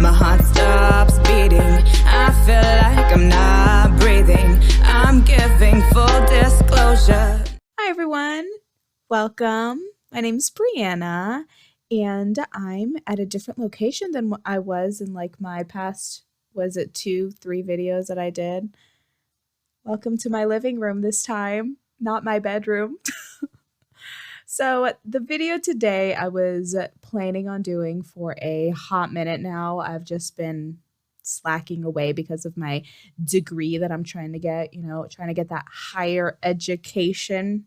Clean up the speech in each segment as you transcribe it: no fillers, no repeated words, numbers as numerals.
My heart stops beating. I feel like I'm not breathing. I'm giving full disclosure. Hi everyone, welcome. My name's Brianna and I'm at a different location than what I was in like my past, was it 2-3 videos that I did? Welcome to my living room this time, not my bedroom. So the video today I was planning on doing for a hot minute now. I've just been slacking away because of my degree that I'm trying to get, trying to get that higher education.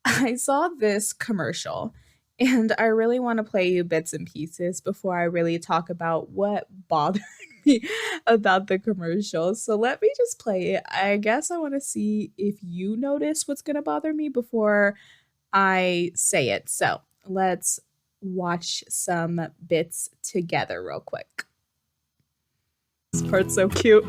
I saw this commercial and I really want to play you bits and pieces before I really talk about what bothered me about the commercial. So let me just play it. I guess I want to see if you notice what's going to bother me before I say it. So let's watch some bits together real quick. This part's so cute.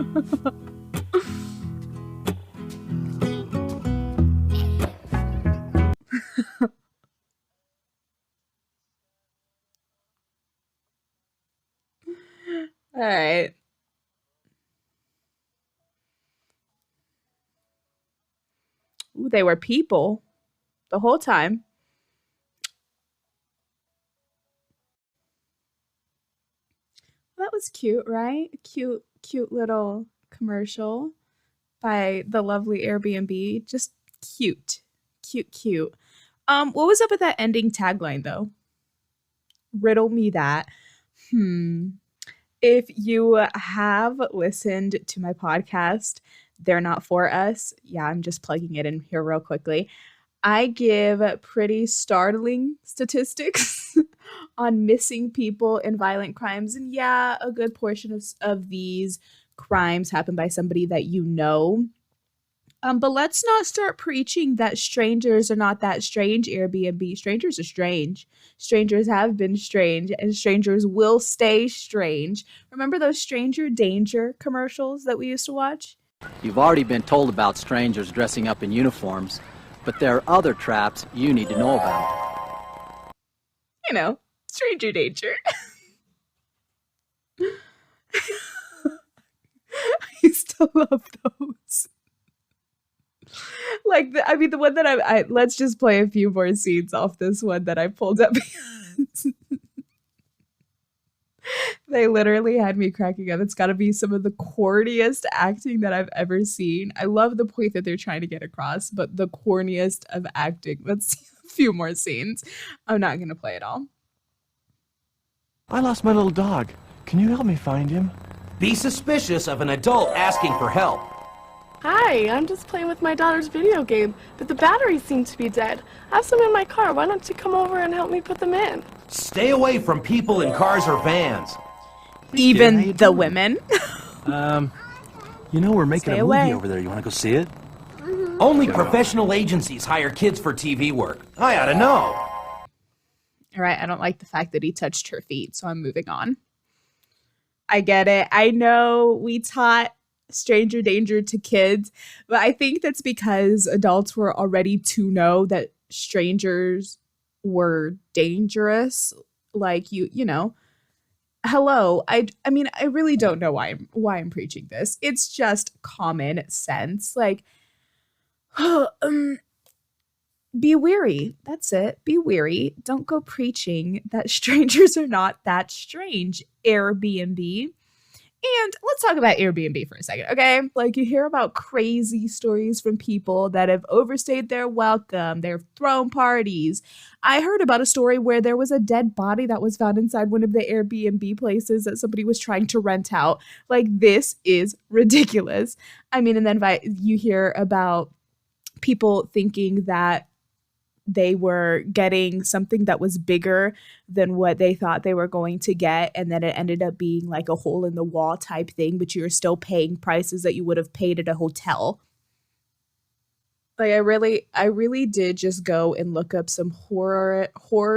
All right. Ooh, they were people the whole time. That was cute, right? Cute little commercial by the lovely Airbnb. Just cute. What was up with that ending tagline though? Riddle me that. If you have listened to my podcast, They're Not For Us. Yeah, I'm just plugging it in here real quickly. I give pretty startling statistics on missing people in violent crimes. And yeah, a good portion of these crimes happen by somebody that you know. But let's not start preaching that strangers are not that strange, Airbnb. Strangers are strange. Strangers have been strange, and strangers will stay strange. Remember those stranger danger commercials that we used to watch? You've already been told about strangers dressing up in uniforms, but there are other traps you need to know about. Stranger danger. I still love those. The one that I let's just play a few more scenes off this one that I pulled up. They literally had me cracking up. It's got to be some of the corniest acting that I've ever seen. I love the point that they're trying to get across, but the corniest of acting. Let's see a few more scenes. I'm not going to play it all. I lost my little dog. Can you help me find him? Be suspicious of an adult asking for help. Hi, I'm just playing with my daughter's video game, but the batteries seem to be dead. I have some in my car. Why don't you come over and help me put them in? Stay away from people in cars or vans. Even the women. We're making Stay a movie away. over there. You want to go see it? Only professional agencies hire kids for TV work. I ought to know. All right, I don't like the fact that he touched her feet, so I'm moving on. I get it. I know we taught stranger danger to kids, but I think that's because adults were already to know that strangers were dangerous. Like hello. I mean, I really don't know why I'm preaching this. It's just common sense. Like, be wary. That's it. Be wary. Don't go preaching that strangers are not that strange, Airbnb. And let's talk about Airbnb for a second, okay? Like, you hear about crazy stories from people that have overstayed their welcome. They've thrown parties. I heard about a story where there was a dead body that was found inside one of the Airbnb places that somebody was trying to rent out. Like, this is ridiculous. I mean, and then you hear about people thinking that they were getting something that was bigger than what they thought they were going to get. And then it ended up being like a hole in the wall type thing, but you're still paying prices that you would have paid at a hotel. Like, I really did just go and look up some horror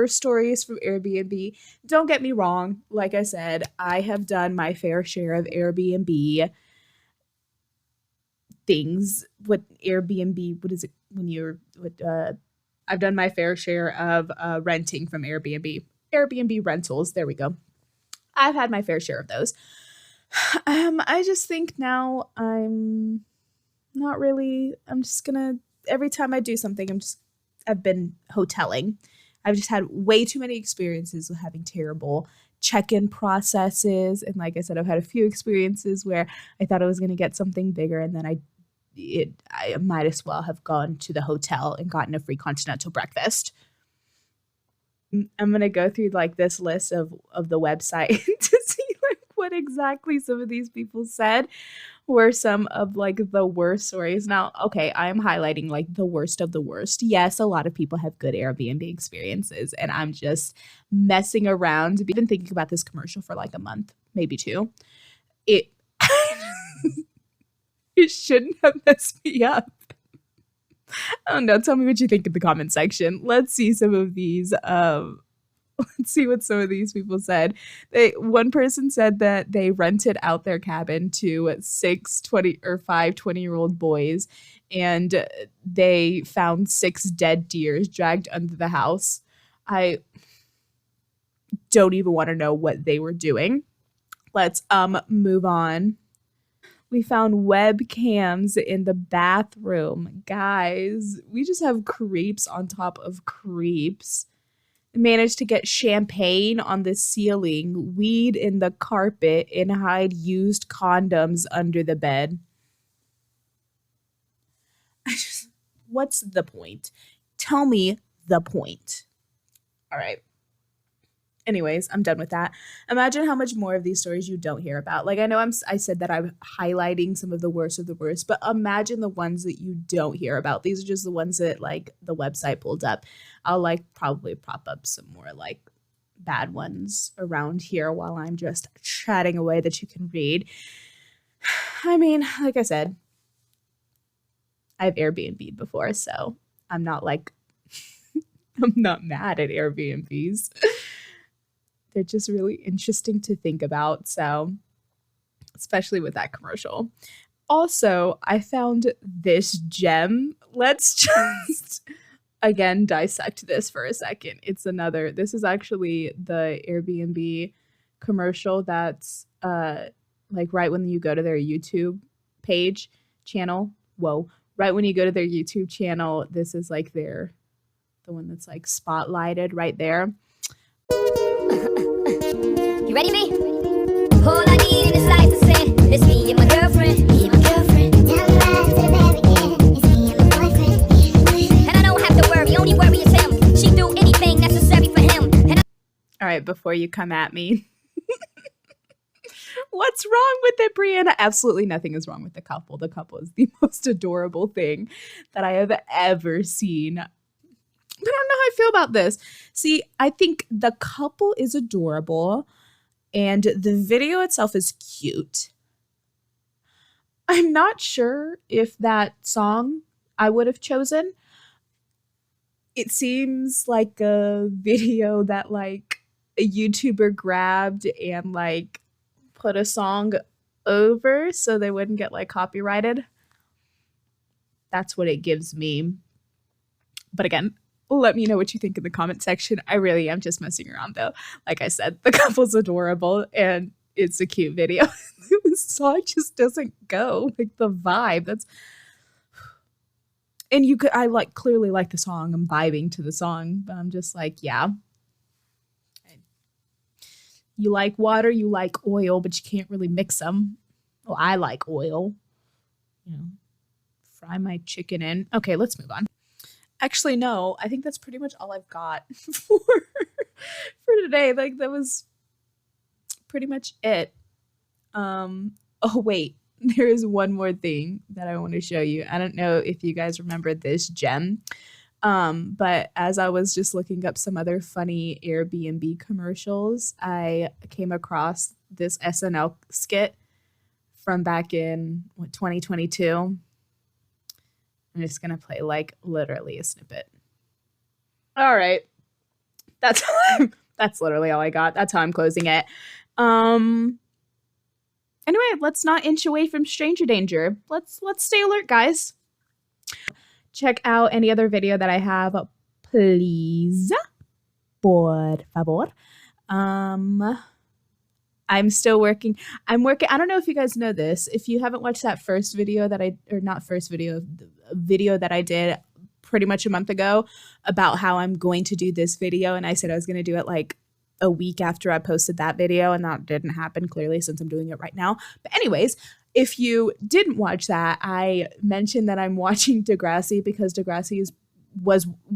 stories from Airbnb. Don't get me wrong. Like I said, I have done my fair share of Airbnb things. What Airbnb, what is it when you're I've done my fair share of renting from Airbnb. Airbnb rentals, there we go. I've had my fair share of those. I just think now I'm not really, I'm just gonna, every time I do something, I've been hoteling. I've just had way too many experiences with having terrible check-in processes. And like I said, I've had a few experiences where I thought I was gonna get something bigger, and then I might as well have gone to the hotel and gotten a free continental breakfast. I'm going to go through like this list of the website to see like what exactly some of these people said were some of like the worst stories. Now, okay, I'm highlighting like the worst of the worst. Yes, a lot of people have good Airbnb experiences, and I'm just messing around. I've been thinking about this commercial for like a month, maybe two. It it shouldn't have messed me up. I don't know. Tell me what you think in the comment section. Let's see some of these. Let's see what some of these people said. One person said that they rented out their cabin to 5 20-year-old boys, and they found 6 dead deers dragged under the house. I don't even want to know what they were doing. Let's move on. We found webcams in the bathroom. Guys, we just have creeps on top of creeps. Managed to get champagne on the ceiling, weed in the carpet, and hide used condoms under the bed. What's the point? Tell me the point. All right. Anyways, I'm done with that. Imagine how much more of these stories you don't hear about. Like, I know I said that I'm highlighting some of the worst, but imagine the ones that you don't hear about. These are just the ones that like the website pulled up. I'll like probably prop up some more like bad ones around here while I'm just chatting away that you can read. I mean, like I said, I've Airbnb before, so I'm not like I'm not mad at Airbnbs. They're just really interesting to think about. So, especially with that commercial. Also, I found this gem. Let's just, again, dissect this for a second. This is actually the Airbnb commercial that's like right when you go to their YouTube channel. Whoa. Right when you go to their YouTube channel, this is like the one that's like spotlighted right there. You ready, B? All I need in this life to say is me and my girlfriend. Me and my girlfriend. It's me and my boyfriend. And I don't have to worry, only worry is him. She do anything necessary for him. All right, before you come at me. What's wrong with it, Brianna? Absolutely nothing is wrong with the couple. The couple is the most adorable thing that I have ever seen. I don't know how I feel about this. See, I think the couple is adorable and the video itself is cute. I'm not sure if that song I would have chosen. It seems like a video that like a YouTuber grabbed and like put a song over so they wouldn't get like copyrighted. That's what it gives me. But again, let me know what you think in the comment section. I really am just messing around though. Like I said, the couple's adorable and it's a cute video. The song just doesn't go. Like the vibe. I like clearly like the song. I'm vibing to the song, but I'm just like, yeah. You like water, you like oil, but you can't really mix them. Well, I like oil. You know, fry my chicken in. Okay, let's move on. Actually, no, I think that's pretty much all I've got for today. Like that was pretty much it. Oh wait, there is one more thing that I want to show you. I don't know if you guys remember this gem. But as I was just looking up some other funny Airbnb commercials, I came across this SNL skit from back in 2022. I'm just going to play like literally a snippet. All right. That's literally all I got. That's how I'm closing it. Anyway, let's not inch away from stranger danger. Let's stay alert, guys. Check out any other video that I have, please. Por favor. I'm still working. I'm working. I don't know if you guys know this. If you haven't watched that first video that not first video, a video that I did pretty much a month ago about how I'm going to do this video. And I said I was going to do it like a week after I posted that video. And that didn't happen clearly since I'm doing it right now. But anyways, if you didn't watch that, I mentioned that I'm watching Degrassi because Degrassi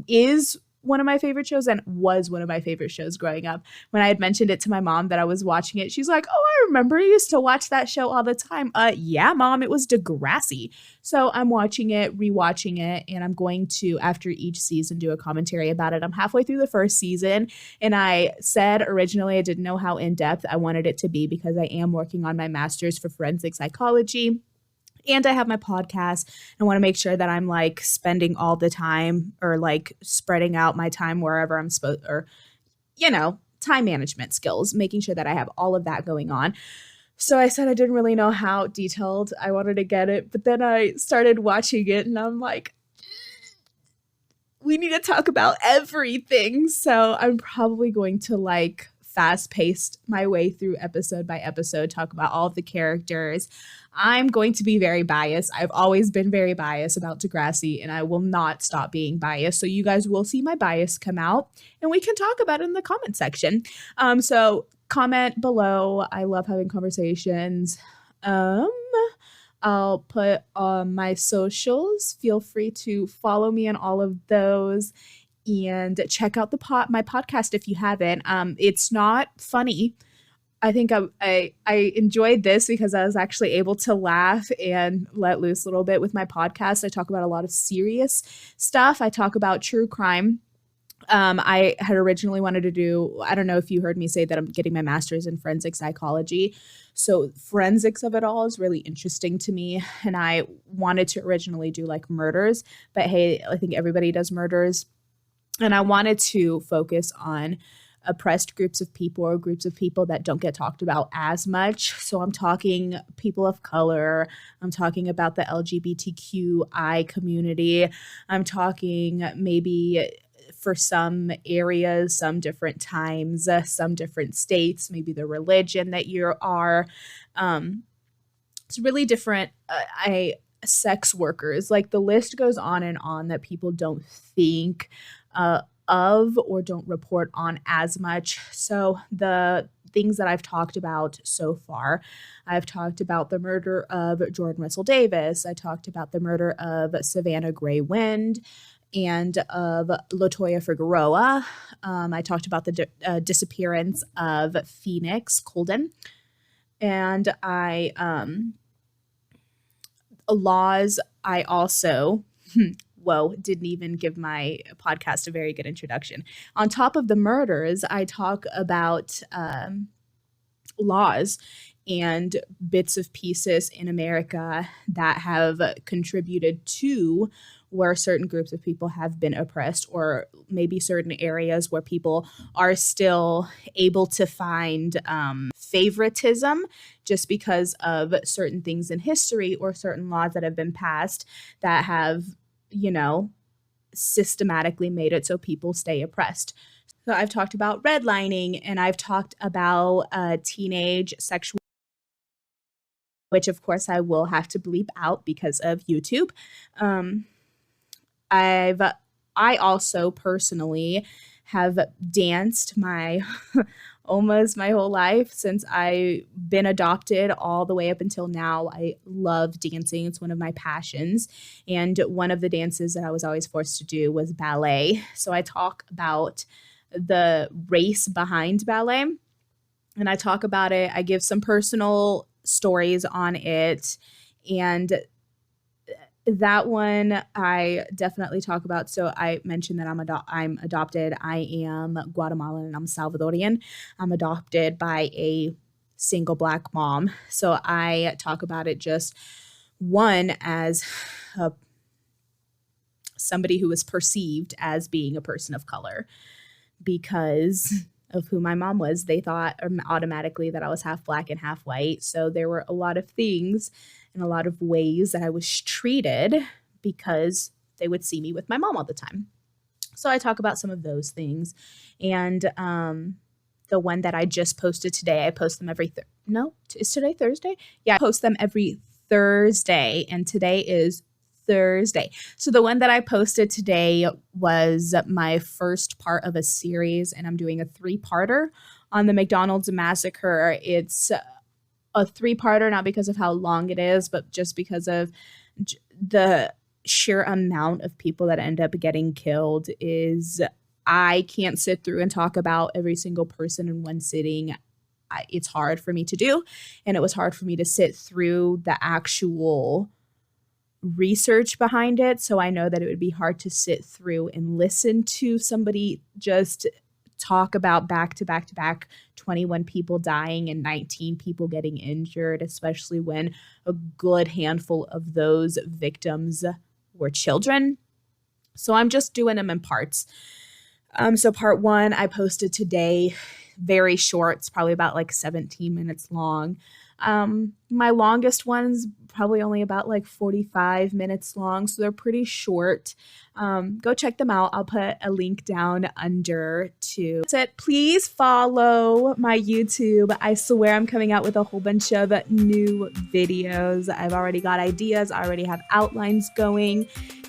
is one of my favorite shows and was one of my favorite shows growing up. When I had mentioned it to my mom that I was watching it, she's like, "Oh, I remember you used to watch that show all the time." Yeah, Mom, it was Degrassi. So I'm watching it, rewatching it, and I'm going to, after each season, do a commentary about it. I'm halfway through the first season, and I said originally I didn't know how in-depth I wanted it to be because I am working on my master's for forensic psychology. And I have my podcast. I want to make sure that I'm like spending all the time or like spreading out my time wherever I'm supposed, or, time management skills, making sure that I have all of that going on. So I said I didn't really know how detailed I wanted to get it. But then I started watching it and I'm like, we need to talk about everything. So I'm probably going to like fast-paced my way through episode by episode, talk about all of the characters. I'm going to be very biased. I've always been very biased about Degrassi, and I will not stop being biased. So you guys will see my bias come out, and we can talk about it in the comment section. So comment below. I love having conversations. I'll put my socials. Feel free to follow me on all of those. And check out my podcast if you haven't. It's not funny. I think I enjoyed this because I was actually able to laugh and let loose a little bit with my podcast. I talk about a lot of serious stuff. I talk about true crime. I had originally wanted to do, I don't know if you heard me say that I'm getting my master's in forensic psychology. So forensics of it all is really interesting to me. And I wanted to originally do like murders, but hey, I think everybody does murders. And I wanted to focus on oppressed groups of people or groups of people that don't get talked about as much. So I'm talking people of color. I'm talking about the LGBTQI community. I'm talking maybe for some areas, some different times, some different states, maybe the religion that you are. It's really different. Sex workers, like the list goes on and on that people don't think of or don't report on as much. So the things that I've talked about so far, I've talked about the murder of Jordan Russell Davis. I talked about the murder of Savannah Gray Wind and of LaToya Figueroa. I talked about the disappearance of Phoenix Colden. And I also didn't even give my podcast a very good introduction. On top of the murders, I talk about laws and bits of pieces in America that have contributed to where certain groups of people have been oppressed, or maybe certain areas where people are still able to find favoritism just because of certain things in history or certain laws that have been passed that have systematically made it so people stay oppressed. So I've talked about redlining, and I've talked about teenage sexual, which of course I will have to bleep out because of YouTube. I also personally have danced my almost my whole life since I've been adopted all the way up until now. I love dancing. It's one of my passions. And one of the dances that I was always forced to do was ballet. So I talk about the race behind ballet, and I talk about it. I give some personal stories on it, and that one I definitely talk about. So I mentioned that I'm adopted. I am Guatemalan and I'm Salvadorian. I'm adopted by a single Black mom. So I talk about it just as somebody who is perceived as being a person of color because of who my mom was. They thought automatically that I was half Black and half white. So there were a lot of things in a lot of ways that I was treated because they would see me with my mom all the time. So I talk about some of those things. And the one that I just posted today, I post them every is today Thursday? Yeah, I post them every Thursday, and today is Thursday. So the one that I posted today was my first part of a series, and I'm doing a 3-parter on the McDonald's massacre. It's a 3-parter, not because of how long it is, but just because of the sheer amount of people that end up getting killed. I can't sit through and talk about every single person in one sitting. It's hard for me to do, and it was hard for me to sit through the actual research behind it. So I know that it would be hard to sit through and listen to somebody just talk about back to back 21 people dying and 19 people getting injured, especially when a good handful of those victims were children. So I'm just doing them in parts. So part 1 I posted today, very short. It's probably about like 17 minutes long. My longest one's probably only about like 45 minutes long, so they're pretty short. Go check them out. I'll put a link down under to it. Please follow my YouTube. I swear I'm coming out with a whole bunch of new videos. I've already got ideas. I already have outlines going,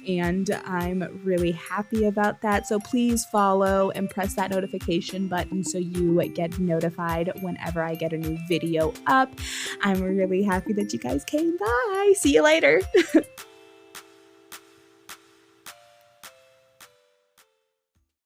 and I'm really happy about that. So please follow and press that notification button so you get notified whenever I get a new video up. I'm really happy that you guys came by. See you later.